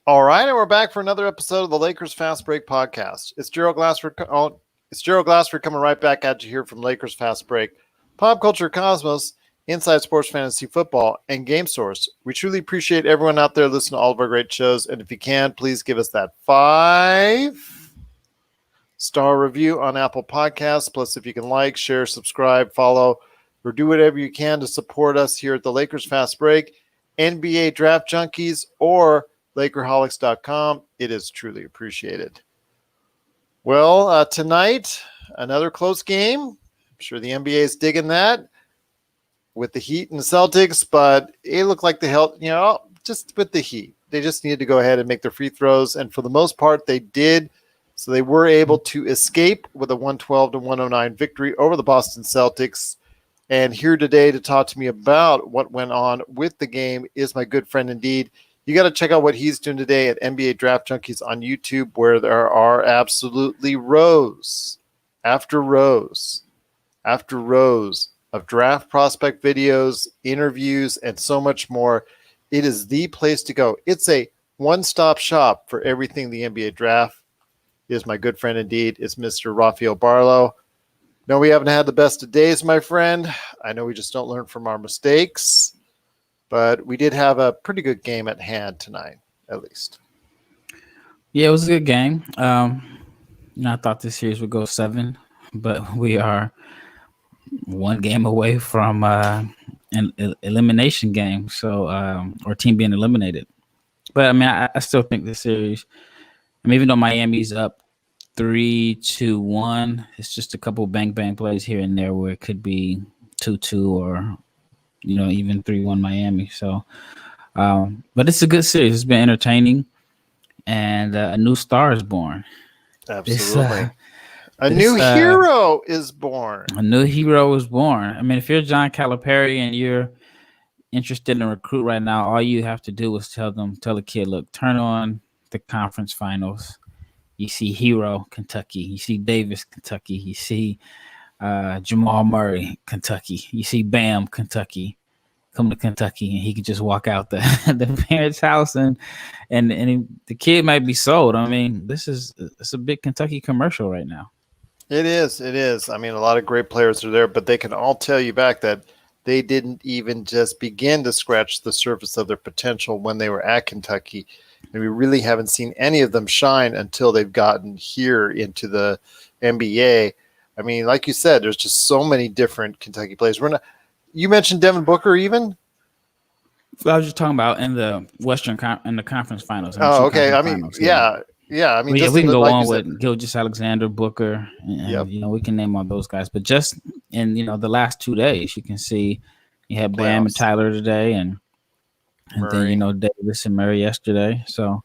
All right, and we're back for another episode of the Lakers Fast Break podcast. It's Gerald Glassford. It's Gerald Glassford coming right back at you here from Lakers Fast Break, Pop Culture Cosmos, Inside Sports Fantasy Football, and Game Source. We truly appreciate everyone out there listening to all of our great shows, and if you can, please give us that 5-star review on Apple Podcasts. Plus, if you can like, share, subscribe, follow, or do whatever you can to support us here at the Lakers Fast Break, NBA Draft Junkies, or Lakerholics.com. It is truly appreciated. Well, tonight, another close game. I'm sure the NBA is digging that with the Heat and the Celtics, but it looked like the hell, just with the Heat. They just needed to go ahead and make their free throws, and for the most part, they did. So they were able to escape with a 112-109 victory over the Boston Celtics. And here today to talk to me about what went on with the game is my good friend indeed. You got to check out what he's doing today at NBA Draft Junkies on YouTube, where there are absolutely rows after rows after rows of draft prospect videos, interviews, and so much more. It is the place to go. It's a one-stop shop for everything the NBA draft. It is my good friend indeed. It's Mr. Rafael Barlowe. No, we haven't had the best of days, my friend. I know we just don't learn from our mistakes. But we did have a pretty good game at hand tonight, at least. Yeah, it was a good game. I thought this series would go 7, but we are one game away from an elimination game, so or team being eliminated. But I mean, I still think the series. Even though Miami's up 3-1, it's just a couple bang plays here and there where it could be 2-2 or even 3-1 Miami. So, but it's a good series. It's been entertaining, and a new star is born. Absolutely. A new hero is born. A new hero is born. I mean, if you're John Calipari and you're interested in a recruit right now, all you have to do is tell the kid, look, turn on the conference finals. You see Hero, Kentucky. You see Davis, Kentucky. You see Jamal Murray, Kentucky. You see Bam, Kentucky. Come to Kentucky, and he could just walk out the parents' house, and the kid might be sold. I mean, it's a big Kentucky commercial right now. It is. I mean, a lot of great players are there, but they can all tell you back that they didn't even just begin to scratch the surface of their potential when they were at Kentucky. And we really haven't seen any of them shine until they've gotten here into the NBA. I mean, like you said, there's just so many different Kentucky players. You mentioned Devin Booker even? I was just talking about in the in the conference finals. Oh, okay. I mean, yeah. I mean, we can go on with Gilgeous-Alexander, Booker, and we can name all those guys. But just in the last 2 days, you can see you had Bam and Tyler today, and then Davis and Murray yesterday. So,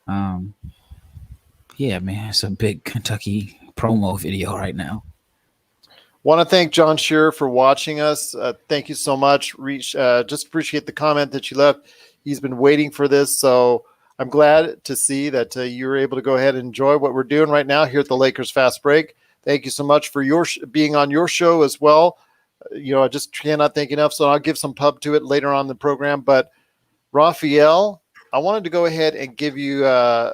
yeah, man, it's a big Kentucky promo video right now. Want to thank John Shearer for watching us. Thank you so much. Just appreciate the comment that you left. He's been waiting for this, so I'm glad to see that you were able to go ahead and enjoy what we're doing right now here at the Lakers Fast Break. Thank you so much for being on your show as well. I just cannot thank enough, so I'll give some pub to it later on in the program. But Rafael, I wanted to go ahead and give you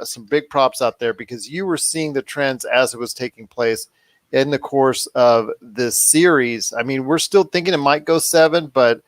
some big props out there because you were seeing the trends as it was taking place in the course of this series. I mean, we're still thinking it might go 7, but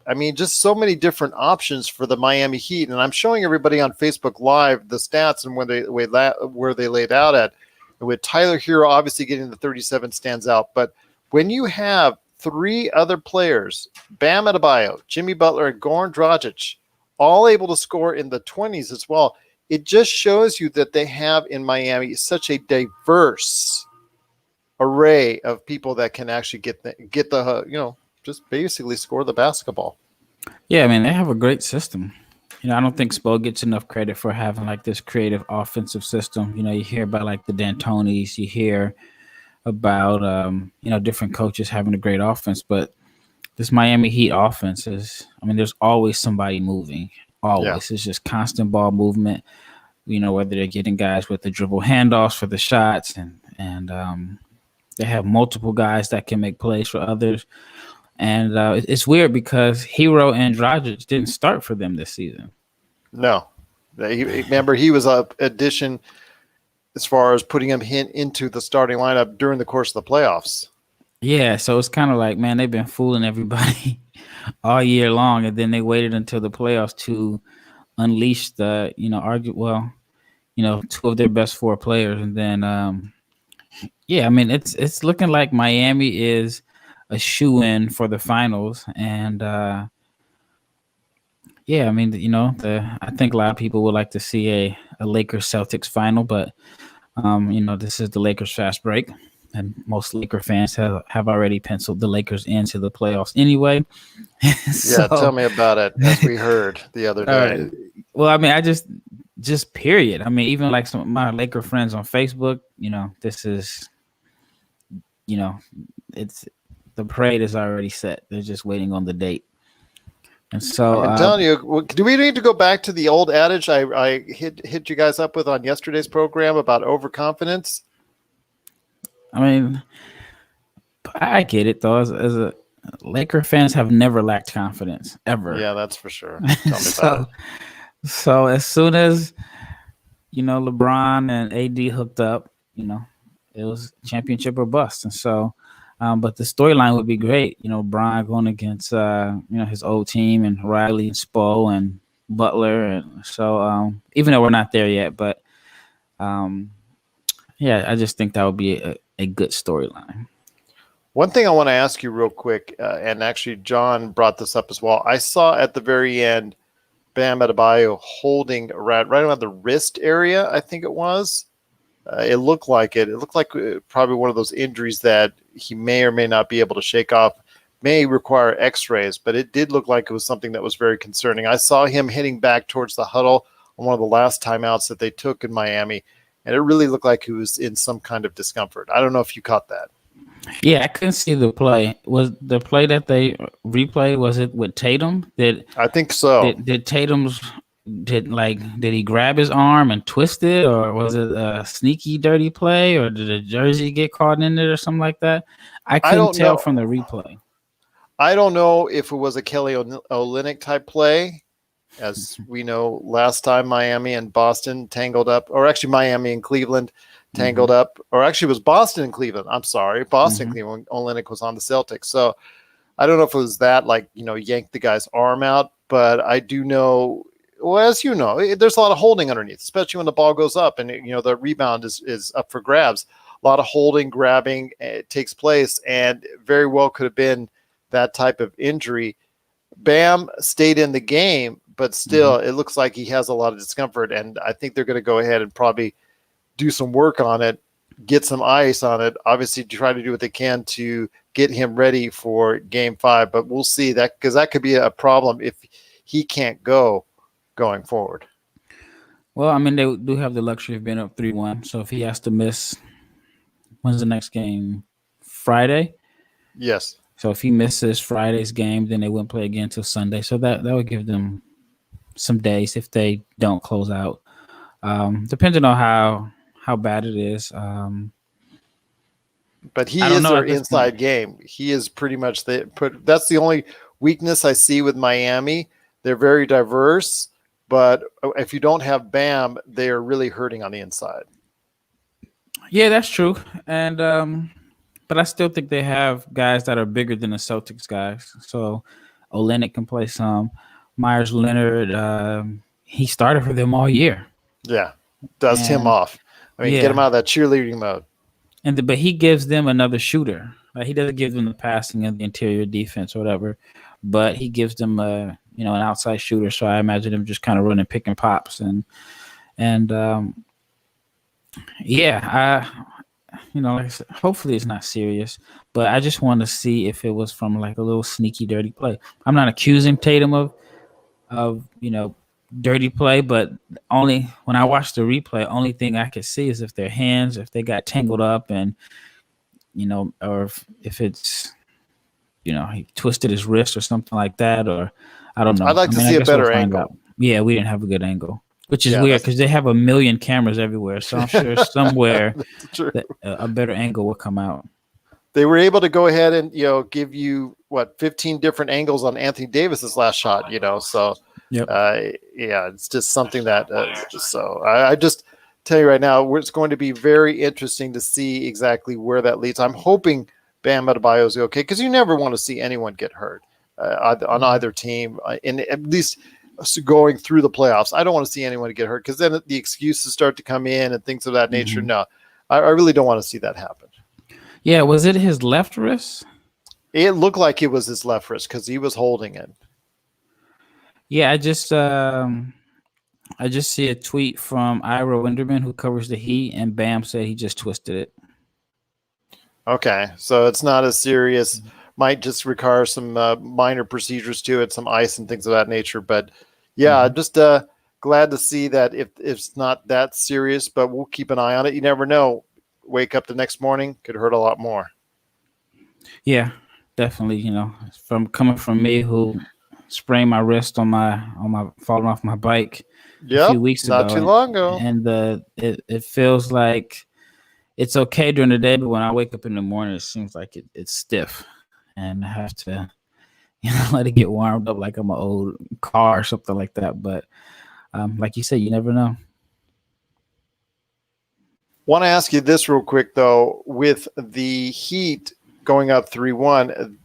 I mean, just so many different options for the Miami Heat. And I'm showing everybody on Facebook Live the stats and where they laid out at. And with Tyler Hero obviously getting the 37 stands out. But when you have 3 other players, Bam Adebayo, Jimmy Butler, and Goran Dragic, all able to score in the 20s as well, it just shows you that they have in Miami such a diverse array of people that can actually get the just basically score the basketball. Yeah, I mean, they have a great system. I don't think Spo gets enough credit for having like this creative offensive system. You hear about like the D'Antonis, you hear about different coaches having a great offense, but this Miami Heat offense there's always somebody moving. Always. Yeah. It's just constant ball movement. Whether they're getting guys with the dribble handoffs for the shots and they have multiple guys that can make plays for others. And it's weird because Hero and Dragic didn't start for them this season. No. Remember, he was a addition as far as putting him into the starting lineup during the course of the playoffs. Yeah, so it's kind of like, man, they've been fooling everybody all year long, and then they waited until the playoffs to unleash the, two of their best four players, and then, yeah, I mean, it's looking like Miami is a shoe-in for the finals, and yeah, I mean, I think a lot of people would like to see a Lakers Celtics final, but this is the Lakers fast break, and most Laker fans have already penciled the Lakers into the playoffs anyway. Yeah, tell me about it. As we heard the other day. Well, I mean, I just period. I mean, even like some of my Laker friends on Facebook, this is, it's the parade is already set. They're just waiting on the date. And so I'm telling you, do we need to go back to the old adage I hit you guys up with on yesterday's program about overconfidence? I mean, I get it though. As a Laker fans have never lacked confidence ever. Yeah, that's for sure. Tell me about it. So as soon as LeBron and AD hooked up, it was championship or bust. And so, but the storyline would be great. Bron going against his old team and Riley and Spo and Butler, and so even though we're not there yet, but yeah, I just think that would be a good storyline. One thing I want to ask you real quick, and actually John brought this up as well. I saw at the very end Bam Adebayo holding right around the wrist area, I think it was. It looked like it. It looked like probably one of those injuries that he may or may not be able to shake off, may require x-rays, but it did look like it was something that was very concerning. I saw him heading back towards the huddle on one of the last timeouts that they took in Miami, and it really looked like he was in some kind of discomfort. I don't know if you caught that. Yeah, I couldn't see the play. Was the play that they replayed, was it with Tatum? I think so. Did he grab his arm and twist it, or was it a sneaky dirty play, or did a jersey get caught in it or something like that? I couldn't tell from the replay. I don't know if it was a Kelly Olynyk type play. As we know, last time Miami and Boston tangled up, or actually Miami and Cleveland tangled up, or actually it was Boston and Cleveland. I'm sorry, Boston, Cleveland. Olynyk was on the Celtics. So I don't know if it was that, yanked the guy's arm out, but I do know, well, as you know, there's a lot of holding underneath, especially when the ball goes up and, the rebound is up for grabs. A lot of holding, grabbing takes place, and very well could have been that type of injury. Bam stayed in the game, but still it looks like he has a lot of discomfort, and I think they're going to go ahead and probably do some work on it, get some ice on it, obviously try to do what they can to get him ready for Game 5, but we'll see that, because that could be a problem if he can't go going forward. Well, I mean, they do have the luxury of being up 3-1, so if he has to miss, when's the next game? Friday? Yes. So if he misses Friday's game, then they wouldn't play again until Sunday. So that would give them some days if they don't close out. Depending on how bad it is. But he is their inside game. He is pretty much that's the only weakness I see with Miami. They're very diverse, but if you don't have Bam, they are really hurting on the inside. Yeah, that's true. And but I still think they have guys that are bigger than the Celtics guys. So Olynyk can play some. Myers Leonard, he started for them all year. Yeah, dust him off. I mean, get him out of that cheerleading mode. But he gives them another shooter. He doesn't give them the passing and the interior defense or whatever, but he gives them an outside shooter. So I imagine him just kind of running pick and pops like I said, hopefully it's not serious, but I just want to see if it was from like a little sneaky dirty play. I'm not accusing Tatum of dirty play, but only when I watch the replay, only thing I could see is if their hands, if they got tangled up and, or if it's, he twisted his wrist or something like that, or I don't know. I'd like to see a better angle. Yeah, we didn't have a good angle, which is weird because they have a million cameras everywhere. So I'm sure somewhere a better angle will come out. They were able to go ahead and, give you 15 different angles on Anthony Davis's last shot, so Yep. Yeah, it's just something that. So I just tell you right now, it's going to be very interesting to see exactly where that leads. I'm hoping Bam Adebayo is okay because you never want to see anyone get hurt on either team, in at least going through the playoffs. I don't want to see anyone get hurt because then the excuses start to come in and things of that nature. No, I really don't want to see that happen. Yeah, was it his left wrist? It looked like it was his left wrist because he was holding it. Yeah, I just see a tweet from Ira Winderman, who covers the Heat, and Bam said he just twisted it. Okay, so it's not as serious. Might just require some minor procedures to it, some ice and things of that nature. But yeah, just glad to see that if it's not that serious, but we'll keep an eye on it. You never know. Wake up the next morning, could hurt a lot more. Yeah, definitely. You know, from coming from me, who sprained my wrist on my falling off my bike a few weeks ago, not too long ago, and it feels like it's okay during the day, but when I wake up in the morning, it seems like it's stiff, and I have to, let it get warmed up like I'm an old car or something like that. But like you said, you never know. Want to ask you this real quick though, with the Heat going up 3-1,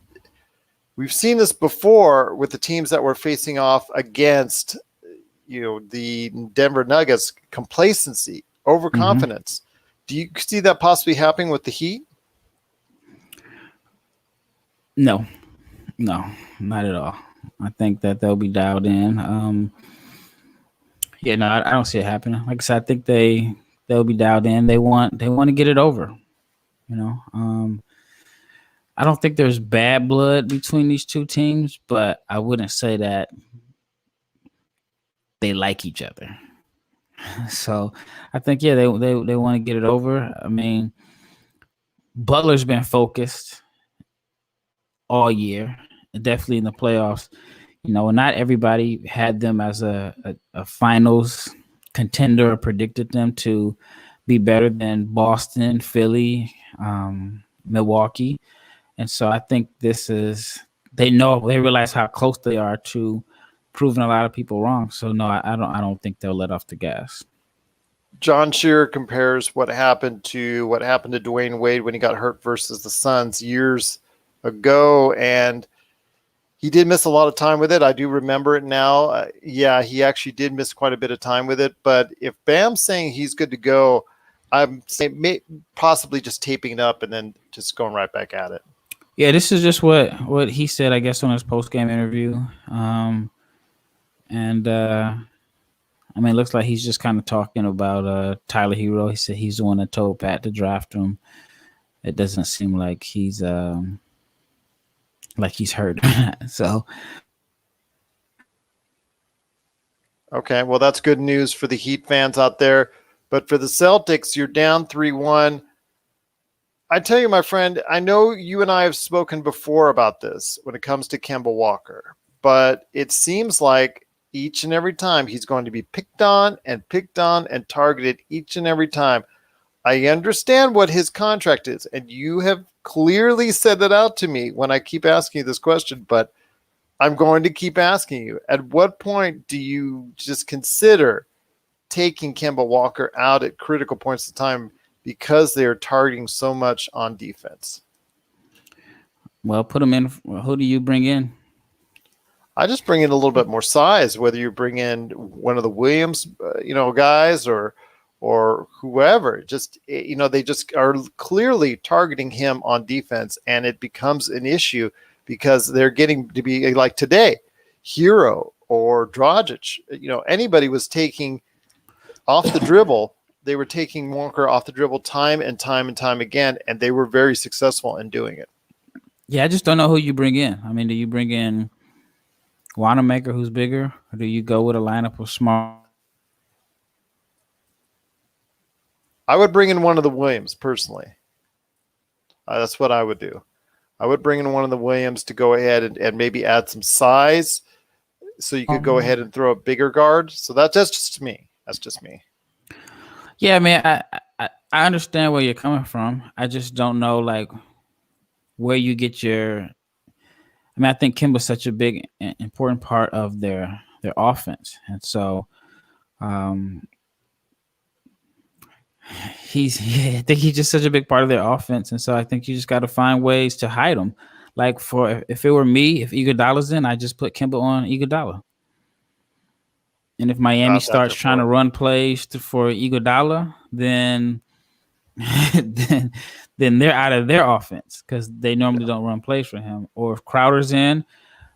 we've seen this before with the teams that were facing off against, the Denver Nuggets. Complacency, overconfidence. Do you see that possibly happening with the Heat? No, not at all. I think that they'll be dialed in. I don't see it happening. Like I said, I think they'll be dialed in. They want to get it over. I don't think there's bad blood between these two teams, but I wouldn't say that they like each other. So I think, they want to get it over. I mean, Butler's been focused all year, definitely in the playoffs. Not everybody had them as a finals contender or predicted them to be better than Boston, Philly, Milwaukee. And so I think they realize how close they are to proving a lot of people wrong. So no, I don't think they'll let off the gas. John Shearer compares what happened to Dwayne Wade when he got hurt versus the Suns years ago, and he did miss a lot of time with it. I do remember it now. He actually did miss quite a bit of time with it. But if Bam's saying he's good to go, I'm saying possibly just taping it up and then just going right back at it. Yeah, this is just what he said, I guess, on his post-game interview. It looks like he's just kind of talking about Tyler Hero. He said he's the one that told Pat to draft him. It doesn't seem like he's hurt. So. Okay, well, that's good news for the Heat fans out there. But for the Celtics, you're down 3-1. I tell you, my friend, I know you and I have spoken before about this when it comes to Kemba Walker, but it seems like each and every time he's going to be picked on and targeted each and every time. I understand what his contract is, and you have clearly said that out to me when I keep asking you this question, but I'm going to keep asking you. At what point do you just consider taking Kemba Walker out at critical points of time because they are targeting so much on defense? Well, put him in. Who do you bring in? I just bring in a little bit more size, whether you bring in one of the Williams, guys or whoever. Just, they just are clearly targeting him on defense, and it becomes an issue because they're getting to be like today, Hero or Dragic. Anybody was taking off the dribble. They were taking Walker off the dribble time and time again, and they were very successful in doing it. Yeah, I just don't know who you bring in. I mean, do you bring in Wanamaker, who's bigger, or do you go with a lineup of small? I would bring in one of the Williams personally. That's what I would do. I would bring in one of the Williams to go ahead and maybe add some size so you could go ahead and throw a bigger guard. So that's just me. That's just me. Yeah, I mean, I understand where you're coming from. I just don't know, where you get your – I mean, I think Kemba's such a big, important part of their their offense. And so I think he's just such a big part of their offense. And so I think you just got to find ways to hide him. Like if it were me, if Iguodala's in, I just put Kemba on Iguodala. And if Miami starts trying to run plays for Iguodala, then then they're out of their offense because they normally don't run plays for him. Or if Crowder's in,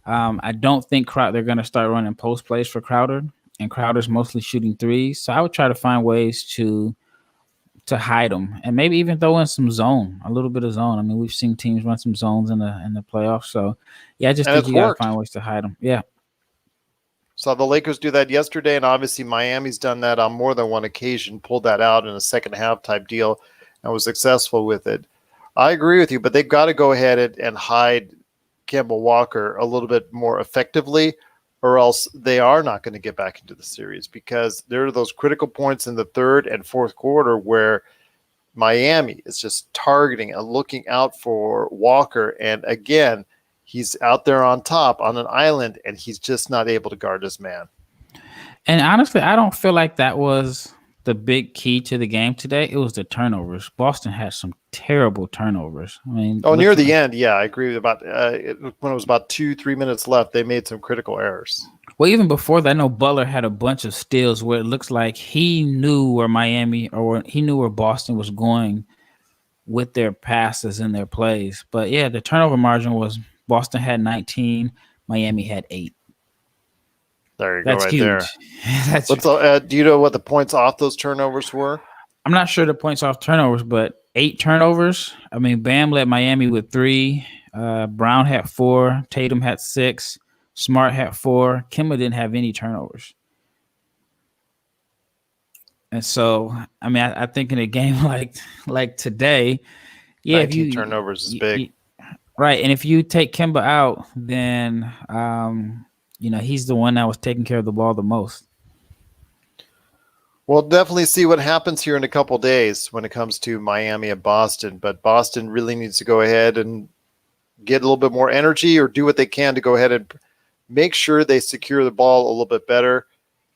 I don't think they're going to start running post plays for Crowder, and Crowder's mostly shooting threes. So I would try to find ways to hide them, and maybe even throw in some zone, a little bit of zone. I mean, we've seen teams run some zones in the playoffs. So yeah, I just think you got to find ways to hide them. Yeah. Saw the Lakers do that yesterday, and obviously Miami's done that on more than one occasion, pulled that out in a second half type deal and was successful with it. I agree with you, but they've got to go ahead and hide Kemba Walker a little bit more effectively, or else they are not going to get back into the series, because there are those critical points in the third and fourth quarter where Miami is just targeting and looking out for Walker. And again, he's out there on top on an island, and he's just not able to guard his man. And honestly, I don't feel like that was the big key to the game today. It was the turnovers. Boston had some terrible turnovers. I mean, near the end, yeah, I agree. About when it was about 2-3 minutes left, they made some critical errors. Well, even before that, I know Butler had a bunch of steals where it looks like he knew where he knew where Boston was going with their passes and their plays. But yeah, the turnover margin was Boston had 19, Miami had 8. There you go, right huge. there. That's do you know what the points off those turnovers were? I'm not sure the points off turnovers, but 8 turnovers. I mean, Bam led Miami with 3. Brown had 4. Tatum had 6. Smart had 4. Kemba didn't have any turnovers. And so, I mean, I think in a game like today, 19 turnovers is big. Right. And if you take Kemba out, then, he's the one that was taking care of the ball the most. We'll definitely see what happens here in a couple of days when it comes to Miami and Boston. But Boston really needs to go ahead and get a little bit more energy, or do what they can to go ahead and make sure they secure the ball a little bit better.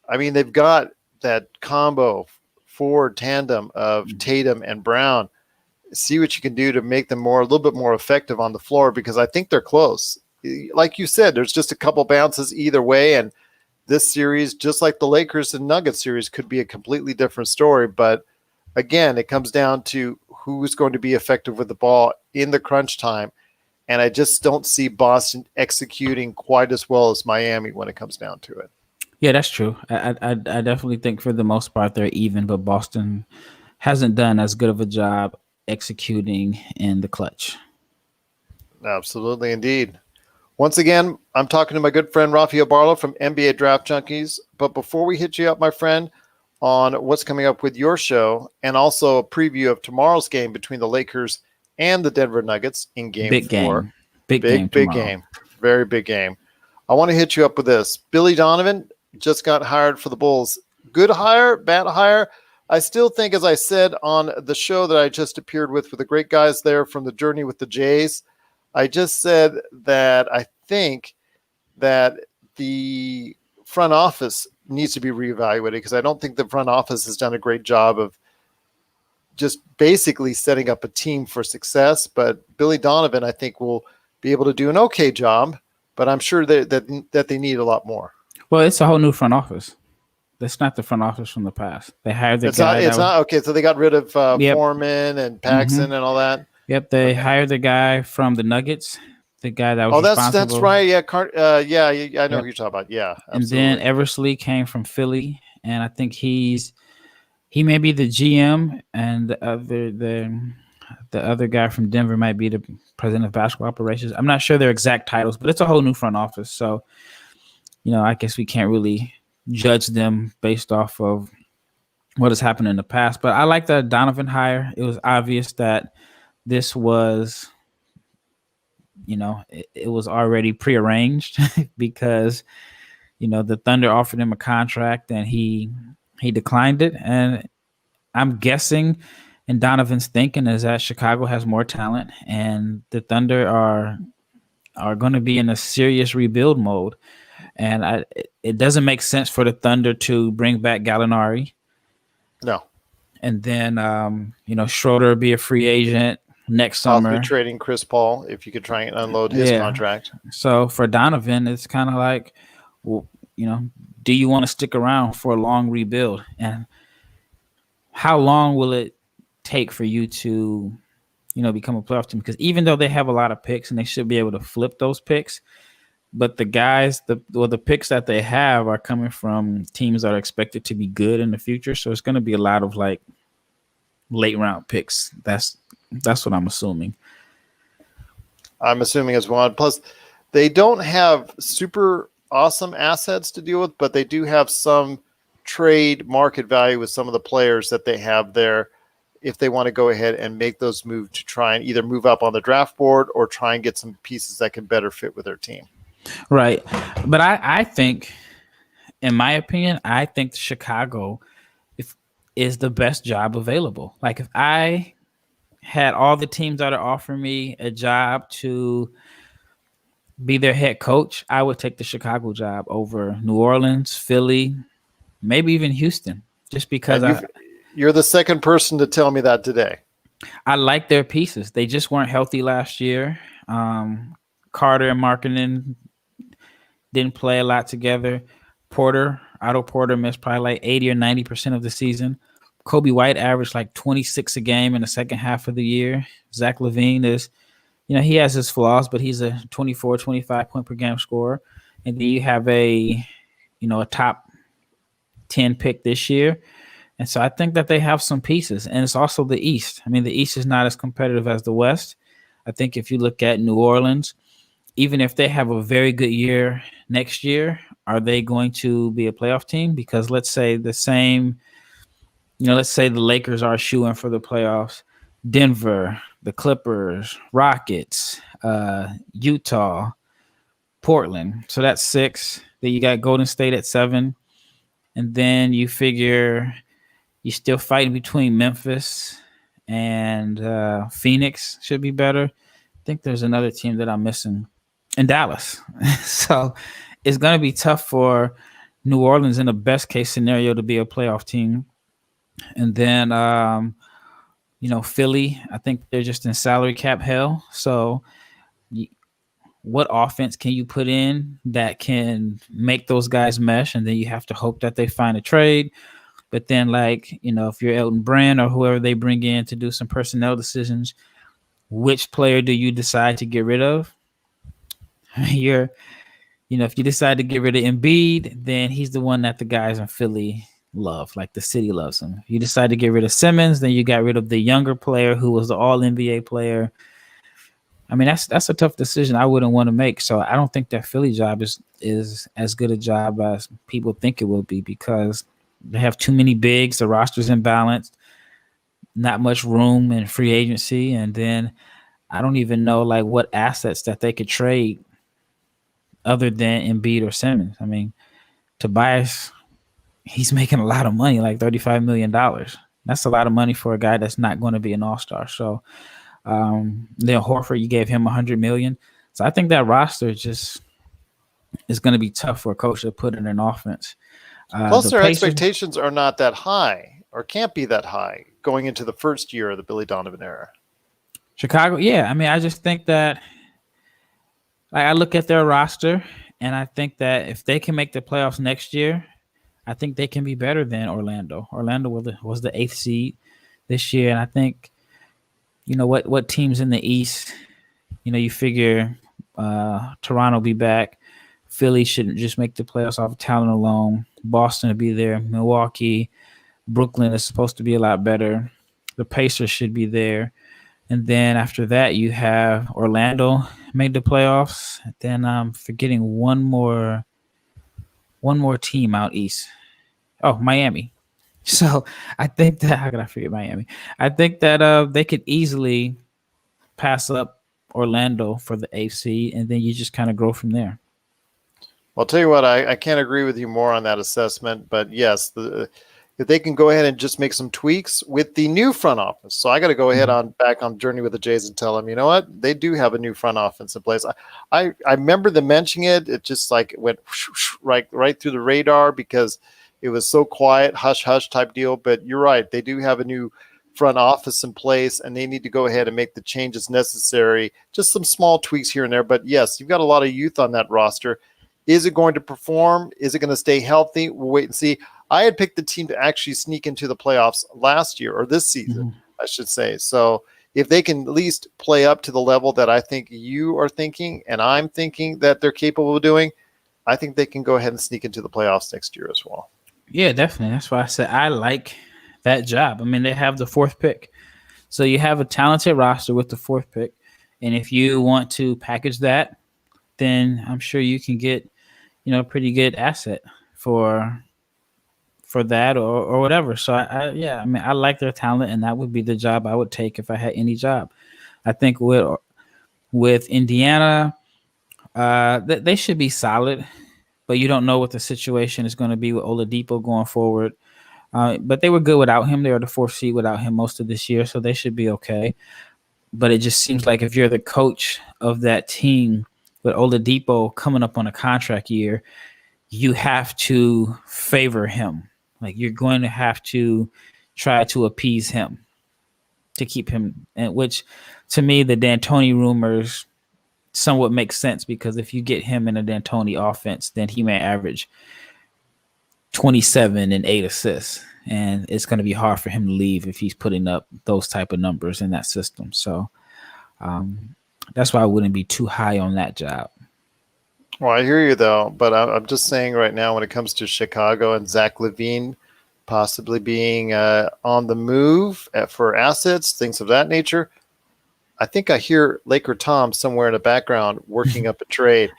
I mean, they've got that combo forward tandem of Tatum and Brown. See what you can do to make them a little bit more effective on the floor, because I think they're close. Like you said, there's just a couple bounces either way, and this series, just like the Lakers and Nuggets series, could be a completely different story. But again, it comes down to who's going to be effective with the ball in the crunch time, and I just don't see Boston executing quite as well as Miami when it comes down to it. Yeah, that's true. I definitely think for the most part they're even, but Boston hasn't done as good of a job executing in the clutch. Absolutely, indeed. Once again, I'm talking to my good friend Rafael Barlowe from NBA Draft Junkies. But before we hit you up, my friend, on what's coming up with your show, and also a preview of tomorrow's game between the Lakers and the Denver Nuggets in Game 4. Big game. Very big game. I want to hit you up with this. Billy Donovan just got hired for the Bulls. Good hire, bad hire? I still think, as I said on the show that I just appeared with the great guys there from the Journey with the Jays, I just said that I think that the front office needs to be reevaluated, because I don't think the front office has done a great job of just basically setting up a team for success. But Billy Donovan, I think, will be able to do an okay job, but I'm sure that they need a lot more. Well, it's a whole new front office. That's not the front office from the past. They hired the guy. It's not okay. So they got rid of Foreman and Paxson and all that. Yep, they hired the guy from the Nuggets, the guy that was responsible. That's right. Yeah, I know who you're talking about. Yeah, absolutely. And then Eversley came from Philly, and I think he may be the GM, and the other guy from Denver might be the president of basketball operations. I'm not sure their exact titles, but it's a whole new front office. So, I guess we can't really judge them based off of what has happened in the past. But I like the Donovan hire. It was obvious that this was, it was already prearranged because, the Thunder offered him a contract and he declined it. And I'm guessing, and Donovan's thinking, is that Chicago has more talent and the Thunder are going to be in a serious rebuild mode. And it doesn't make sense for the Thunder to bring back Gallinari. No. And then, Schroeder will be a free agent next Possibly summer. trading Chris Paul if you could try and unload his contract. So for Donovan, it's kind of like, well, do you want to stick around for a long rebuild? And how long will it take for you to, become a playoff team? Because even though they have a lot of picks and they should be able to flip those picks, but the guys, the picks that they have are coming from teams that are expected to be good in the future. So it's going to be a lot of like late round picks. That's what I'm assuming. I'm assuming as well. Plus, they don't have super awesome assets to deal with, but they do have some trade market value with some of the players that they have there if they want to go ahead and make those moves to try and either move up on the draft board or try and get some pieces that can better fit with their team. Right. But I think, in my opinion, I think Chicago is the best job available. Like if I had all the teams that are offering me a job to be their head coach, I would take the Chicago job over New Orleans, Philly, maybe even Houston, just because you're the second person to tell me that today. I like their pieces. They just weren't healthy last year. Carter and Markkanen didn't play a lot together. Otto Porter missed probably like 80 or 90% of the season. Kobe White averaged like 26 a game in the second half of the year. Zach LaVine is, he has his flaws, but he's a 24, 25 point per game scorer. And then you have a top 10 pick this year. And so I think that they have some pieces. And it's also the East. I mean, the East is not as competitive as the West. I think if you look at New Orleans, even if they have a very good year next year, are they going to be a playoff team? Because let's say the Lakers are shooing for the playoffs. Denver, the Clippers, Rockets, Utah, Portland. So that's 6. Then you got Golden State at 7. And then you figure you're still fighting between Memphis and Phoenix should be better. I think there's another team that I'm missing. In Dallas. So it's going to be tough for New Orleans in the best case scenario to be a playoff team. And then, Philly, I think they're just in salary cap hell. So what offense can you put in that can make those guys mesh? And then you have to hope that they find a trade. But then, if you're Elton Brand or whoever they bring in to do some personnel decisions, which player do you decide to get rid of? If you decide to get rid of Embiid, then he's the one that the guys in Philly love, like the city loves him. If you decide to get rid of Simmons, then you got rid of the younger player who was the all NBA player. I mean, that's a tough decision I wouldn't want to make. So I don't think that Philly job is as good a job as people think it will be because they have too many bigs, the roster's imbalanced, not much room in free agency, and then I don't even know what assets that they could trade other than Embiid or Simmons. I mean, Tobias, he's making a lot of money, like $35 million. That's a lot of money for a guy that's not going to be an all-star. So then Horford, you gave him $100 million. So I think that roster just is going to be tough for a coach to put in an offense. Plus, their expectations are not that high or can't be that high going into the first year of the Billy Donovan era. Chicago, yeah. I mean, I just think that I look at their roster, and I think that if they can make the playoffs next year, I think they can be better than Orlando. Orlando was the 8th seed this year, and I think, what teams in the East, you figure Toronto will be back. Philly should just make the playoffs off of talent alone. Boston will be there. Milwaukee, Brooklyn is supposed to be a lot better. The Pacers should be there. And then after that, you have Orlando made the playoffs. Then I'm forgetting one more team out east. Oh, Miami. So I think that, how could I forget Miami? I think that they could easily pass up Orlando for the 8th seed, and then you just kind of grow from there. Well, I'll tell you what, I can't agree with you more on that assessment, but yes, if they can go ahead and just make some tweaks with the new front office. So I got to go ahead on back on Journey with the Jays and tell them, you know what, they do have a new front office in place. I remember them mentioning it. It just like went right through the radar because it was so quiet, hush hush type deal. But you're right, they do have a new front office in place, and they need to go ahead and make the changes necessary. Just some small tweaks here and there. But yes, you've got a lot of youth on that roster. Is it going to perform? Is it going to stay healthy? We'll wait and see. I had picked the team to actually sneak into the playoffs last year, or this season, I should say. So if they can at least play up to the level that I think you are thinking and I'm thinking that they're capable of doing, I think they can go ahead and sneak into the playoffs next year as well. Yeah, definitely. That's why I said I like that job. I mean, they have the 4th pick. So you have a talented roster with the 4th pick. And if you want to package that, then I'm sure you can get, a pretty good asset for that or whatever. So I like their talent, and that would be the job I would take if I had any job. I think with Indiana, they should be solid, but you don't know what the situation is going to be with Oladipo going forward. But they were good without him. They were the 4th seed without him most of this year, so they should be okay. But it just seems like if you're the coach of that team with Oladipo coming up on a contract year, you have to favor him. Like, you're going to have to try to appease him to keep him, and which to me, the D'Antoni rumors somewhat make sense, because if you get him in a D'Antoni offense, then he may average 27 and 8 assists, and it's going to be hard for him to leave if he's putting up those type of numbers in that system. So that's why I wouldn't be too high on that job. Well, I hear you, though, but I'm just saying right now when it comes to Chicago and Zach LaVine possibly being on the move for assets, things of that nature, I think I hear Laker Tom somewhere in the background working up a trade.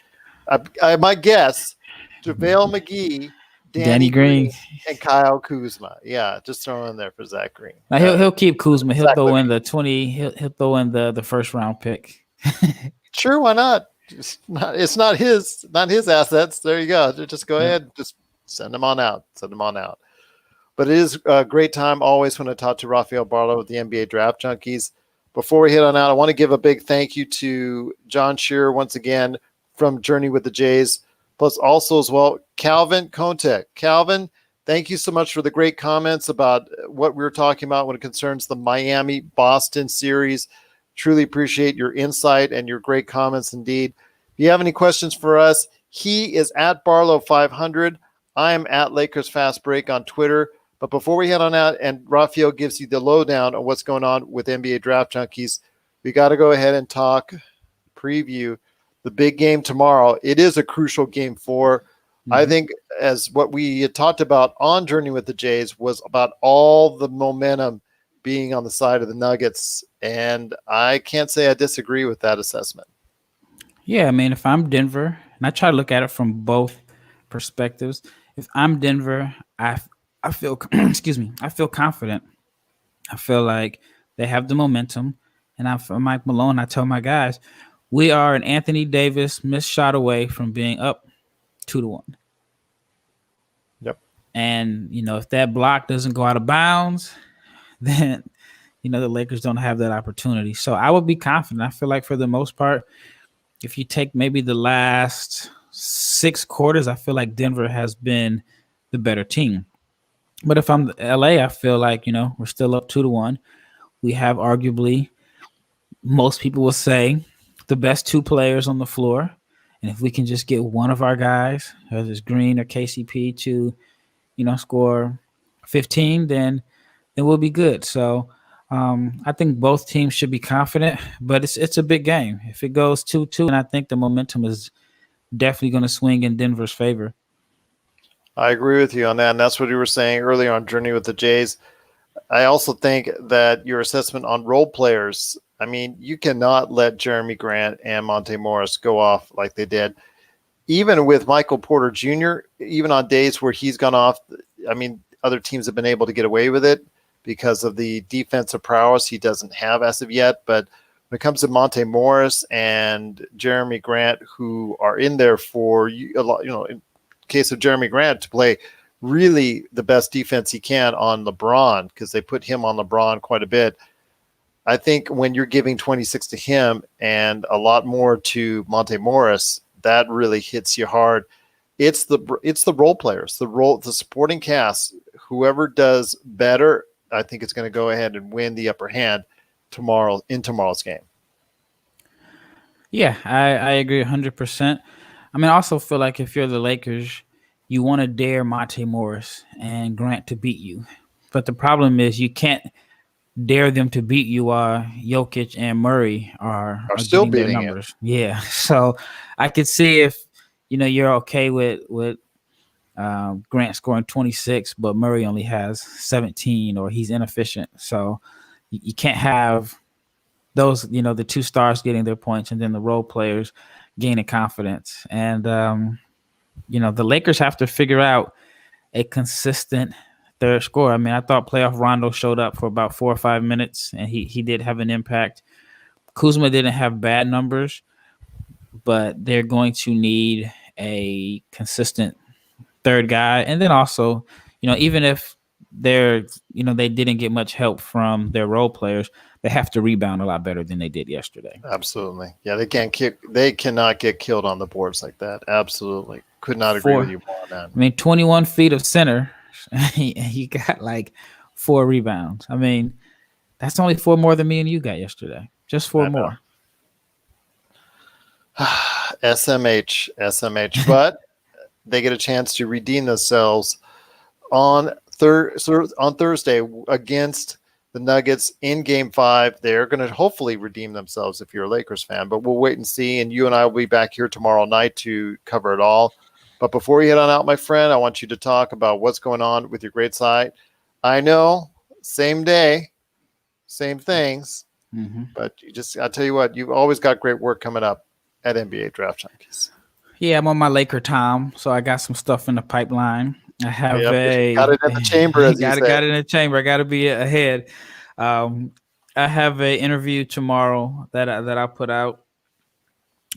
I might guess JaVale McGee, Danny Green, and Kyle Kuzma. Yeah, just throw in there for Zach Green. Now he'll keep Kuzma. He'll throw in the 20. He'll throw in the 1st round pick. Sure, why not? It's not his assets. There you go. Just go ahead, just send them on out. But it is a great time always when I talk to Rafael Barlowe with the NBA Draft Junkies. Before we head on out, I want to give a big thank you to John Shearer once again from Journey with the Jays, plus also as well Calvin Kontek. Calvin, thank you so much for the great comments about what we were talking about when it concerns the Miami-Boston series. Truly appreciate your insight and your great comments indeed. If you have any questions for us, he is at Barlow500. I am at Lakers Fast Break on Twitter. But before we head on out and Rafael gives you the lowdown on what's going on with NBA Draft Junkies, we got to go ahead and preview the big game tomorrow. It is a crucial game 4. I think, as what we had talked about on Journey with the Jays, was about all the momentum being on the side of the Nuggets, and I can't say I disagree with that assessment. Yeah, I mean, if I'm Denver, and I try to look at it from both perspectives, if I'm Denver, I feel I feel confident. I feel like they have the momentum, and I'm Mike Malone. I tell my guys, we are an Anthony Davis missed shot away from being up 2-1. Yep. And if that block doesn't go out of bounds, then the Lakers don't have that opportunity. So I would be confident. I feel like for the most part, if you take maybe the last 6 quarters, I feel like Denver has been the better team. But if I'm LA, I feel like, we're still up 2-1. We have arguably, most people will say, the best 2 players on the floor. And if we can just get one of our guys, whether it's Green or KCP, to, score 15, then we'll be good. So I think both teams should be confident, but it's a big game. If it goes 2-2, and I think the momentum is definitely going to swing in Denver's favor. I agree with you on that, and that's what you were saying earlier on Journey with the Jays. I also think that your assessment on role players, I mean, you cannot let Jeremy Grant and Monte Morris go off like they did. Even with Michael Porter Jr., even on days where he's gone off, I mean, other teams have been able to get away with it because of the defensive prowess he doesn't have as of yet. But when it comes to Monte Morris and Jeremy Grant, who are in there for a lot, in case of Jeremy Grant, to play really the best defense he can on LeBron, because they put him on LeBron quite a bit. I think when you're giving 26 to him and a lot more to Monte Morris, that really hits you hard. It's the role players, the supporting cast. Whoever does better, I think it's going to go ahead and win the upper hand tomorrow's game. Yeah, I agree 100%. I mean, I also feel like if you're the Lakers, you want to dare Monte Morris and Grant to beat you. But the problem is you can't dare them to beat you while Jokic and Murray are still getting their beating numbers. Yeah. So I could see if, you're okay with Grant scoring 26, but Murray only has 17 or he's inefficient. So you can't have those, the two stars getting their points and then the role players gaining confidence. And, the Lakers have to figure out a consistent third scorer. I mean, I thought playoff Rondo showed up for about 4 or 5 minutes, and he did have an impact. Kuzma didn't have bad numbers, but they're going to need a consistent third guy. And then also, even if they didn't get much help from their role players, they have to rebound a lot better than they did yesterday. Absolutely. Yeah, they cannot get killed on the boards like that. Absolutely. Could not agree with you more on that. I mean, 21 feet of center, he got like 4 rebounds. I mean, that's only 4 more than me and you got yesterday. Just 4 more. SMH. But they get a chance to redeem themselves on Thursday against the Nuggets in Game 5. They're going to hopefully redeem themselves if you're a Lakers fan, but we'll wait and see. And you and I will be back here tomorrow night to cover it all. But before you head on out, my friend, I want you to talk about what's going on with your great site. I know, same day, same things, but I'll tell you what, you've always got great work coming up at NBA Draft Junkies. Yeah, I'm on my Laker time, so I got some stuff in the pipeline. I have got it in the chamber, as you say. Got it in the chamber. I got to be ahead. I have an interview tomorrow that I put out.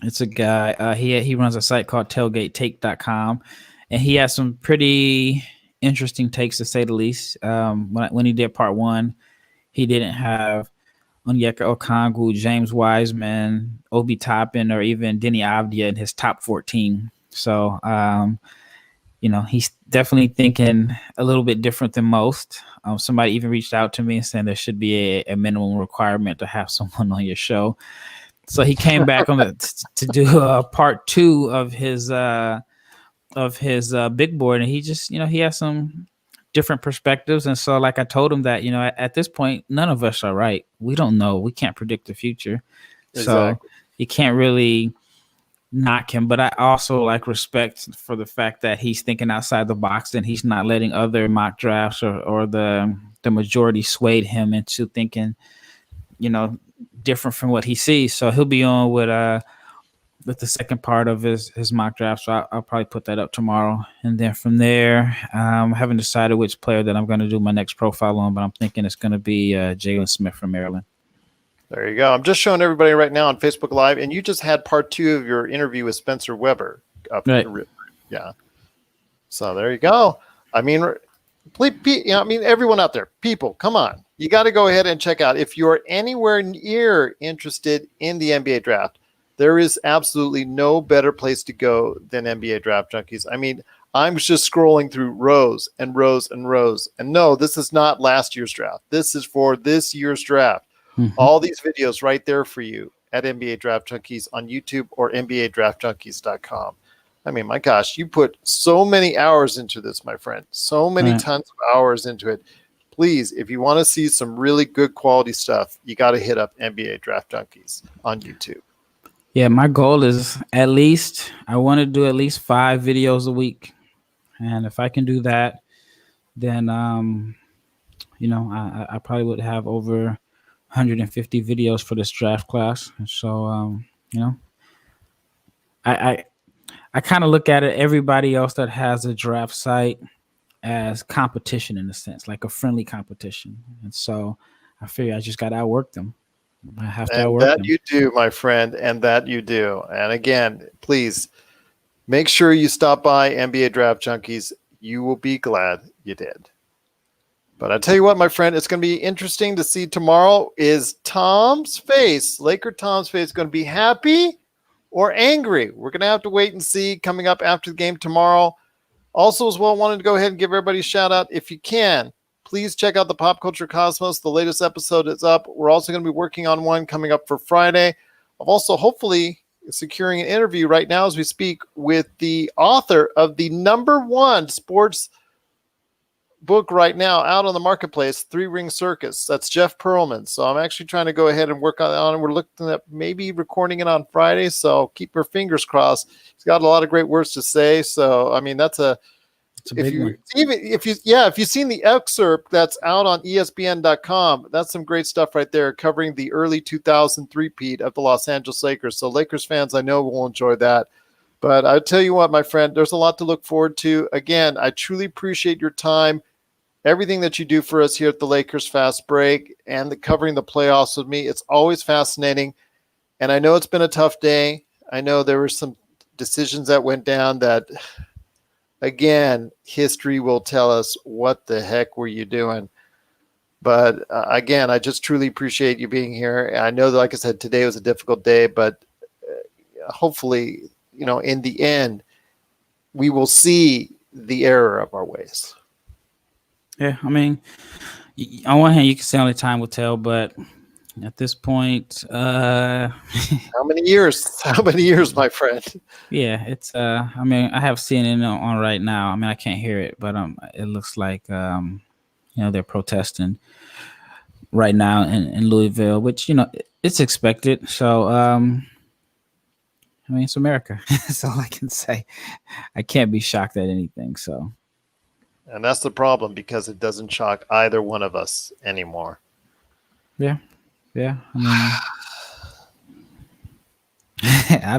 It's a guy. He runs a site called tailgatetake.com, and he has some pretty interesting takes, to say the least. When he did part 1, he didn't have Onyeka Okongwu, James Wiseman, Obi Toppin, or even Denny Avdia in his top 14. So, he's definitely thinking a little bit different than most. Somebody even reached out to me and saying there should be a minimum requirement to have someone on your show. So he came back on to do part 2 of his big board, and he just, he has some different perspectives. And so, like I told him that, at this point, none of us are right. We don't know. We can't predict the future. Exactly. So you can't really knock him. But I also respect for the fact that he's thinking outside the box and he's not letting other mock drafts or the majority swayed him into thinking, different from what he sees. So he'll be on with the second part of his mock draft. So I'll probably put that up tomorrow. And then from there, I haven't decided which player that I'm going to do my next profile on, but I'm thinking it's going to be Jalen Smith from Maryland. There you go. I'm just showing everybody right now on Facebook Live, and you just had part 2 of your interview with Spencer Weber. Right. Yeah. So there you go. I mean, everyone out there, people, come on. You got to go ahead and check out. If you're anywhere near interested in the NBA draft, there is absolutely no better place to go than NBA Draft Junkies. I mean, I'm just scrolling through rows and rows and rows. And no, this is not last year's draft. This is for this year's draft. All these videos right there for you at NBA Draft Junkies on YouTube or NBADraftJunkies.com. I mean, my gosh, you put so many hours into this, my friend. So many tons of hours into it. Please, if you want to see some really good quality stuff, you got to hit up NBA Draft Junkies on YouTube. Yeah, my goal is I want to do at least 5 videos a week. And if I can do that, then, I probably would have over 150 videos for this draft class. And so, I kind of look at it, everybody else that has a draft site, as competition in a sense, like a friendly competition. And so I figure I just got to outwork them. I have to outwork them. And that you do, my friend, and that you do. And again, please make sure you stop by NBA Draft Junkies. You will be glad you did. But I tell you what, my friend, it's going to be interesting to see tomorrow. Is Tom's face, Laker Tom's face, going to be happy or angry? We're going to have to wait and see coming up after the game tomorrow. Also, as well, wanted to go ahead and give everybody a shout out. If you can, please check out the Pop Culture Cosmos. The latest episode is up. We're also going to be working on one coming up for Friday. I'm also hopefully securing an interview right now as we speak with the author of the #1 sports book right now out on the marketplace, Three Ring Circus. That's Jeff Pearlman. So I'm actually trying to go ahead and work on it. We're looking at maybe recording it on Friday. So keep your fingers crossed. He's got a lot of great words to say. So, I mean, that's a big one. If you've seen the excerpt that's out on ESPN.com, that's some great stuff right there covering the early 2000 three-peat of the Los Angeles Lakers. So Lakers fans, I know, will enjoy that. But I'll tell you what, my friend, there's a lot to look forward to. Again, I truly appreciate your time, everything that you do for us here at the Lakers Fast Break, and covering the playoffs with me. It's always fascinating. And I know it's been a tough day. I know there were some decisions that went down that, again, history will tell us, what the heck were you doing? But again, I just truly appreciate you being here. I know that, like I said, today was a difficult day, but hopefully, in the end, we will see the error of our ways. Yeah, I mean, on one hand, you can say only time will tell, but at this point, how many years? How many years, my friend? Yeah, it's. I mean, I have CNN on right now. I mean, I can't hear it, but it looks like they're protesting right now in Louisville, which it's expected. So I mean, it's America. That's all I can say. I can't be shocked at anything. So. And that's the problem, because it doesn't shock either one of us anymore. Yeah. I mean,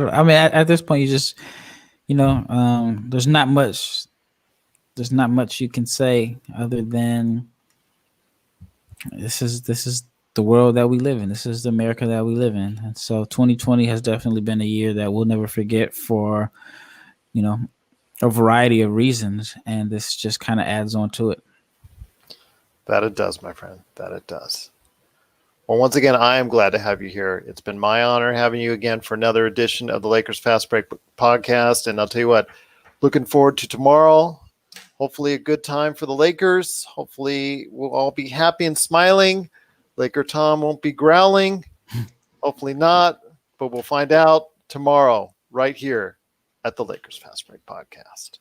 I mean, at this point, you just, there's not much you can say other than this is the world that we live in. This is the America that we live in. And so 2020 has definitely been a year that we'll never forget for, a variety of reasons, and this just kind of adds on to it. That it does, my friend. That it does. Well, once again, I am glad to have you here. It's been my honor having you again for another edition of the Lakers Fast Break podcast. And I'll tell you what, looking forward to tomorrow. Hopefully a good time for the Lakers. Hopefully we'll all be happy and smiling. Laker Tom won't be growling. Hopefully not, but we'll find out tomorrow right here at the Lakers Fast Break podcast.